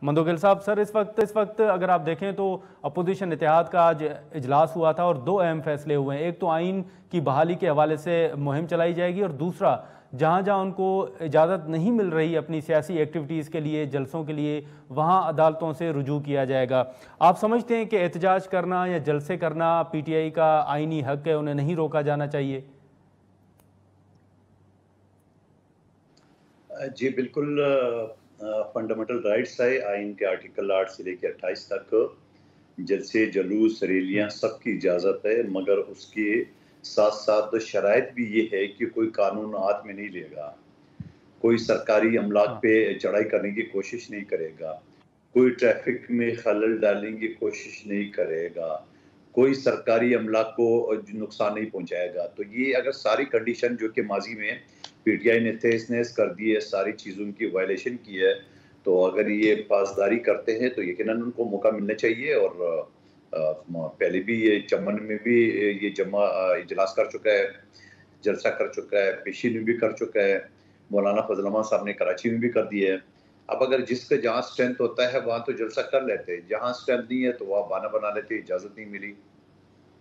مندوگل صاحب، سر اس وقت اگر آپ دیکھیں تو اپوزیشن اتحاد کا آج اجلاس ہوا تھا اور دو اہم فیصلے ہوئے ہیں۔ ایک تو آئین کی بحالی کے حوالے سے مہم چلائی جائے گی، اور دوسرا جہاں جہاں ان کو اجازت نہیں مل رہی اپنی سیاسی ایکٹیویٹیز کے لیے، جلسوں کے لیے، وہاں عدالتوں سے رجوع کیا جائے گا۔ آپ سمجھتے ہیں کہ احتجاج کرنا یا جلسے کرنا پی ٹی آئی کا آئینی حق ہے، انہیں نہیں روکا جانا چاہیے؟ جی بالکل، فنڈامنٹل رائٹس ہے آئین کے آرٹیکل 8 سے لے کے 28 تک جلسے، جلوس، ریلیاں سب کی اجازت ہے، مگر اس کے ساتھ ساتھ شرائط بھی یہ ہے کہ کوئی قانون ہاتھ میں نہیں لے گا، کوئی سرکاری املاک پہ چڑھائی کرنے کی کوشش نہیں کرے گا، کوئی ٹریفک میں خلل ڈالنے کی کوشش نہیں کرے گا، کوئی سرکاری املاک کو نقصان نہیں پہنچائے گا۔ تو یہ اگر ساری کنڈیشن جو کہ ماضی میں پی ٹی آئی نے تہس نہس کر دی ہے، ساری چیزوں کی وائلیشن کی ہے، تو اگر یہ پاسداری کرتے ہیں تو یقیناً ان کو موقع ملنا چاہیے۔ اور پہلے بھی یہ چمن میں بھی یہ اجلاس کر چکا ہے، جلسہ کر چکا ہے، پیشی میں بھی کر چکا ہے، مولانا فضل الرحمان صاحب نے کراچی میں بھی کر دیا ہے۔ اب اگر جس کا جہاں اسٹرینتھ ہوتا ہے وہاں تو جلسہ کر لیتے، جہاں اسٹرینتھ نہیں ہے تو وہاں بہانہ بنا لیتے، اجازت نہیں ملی۔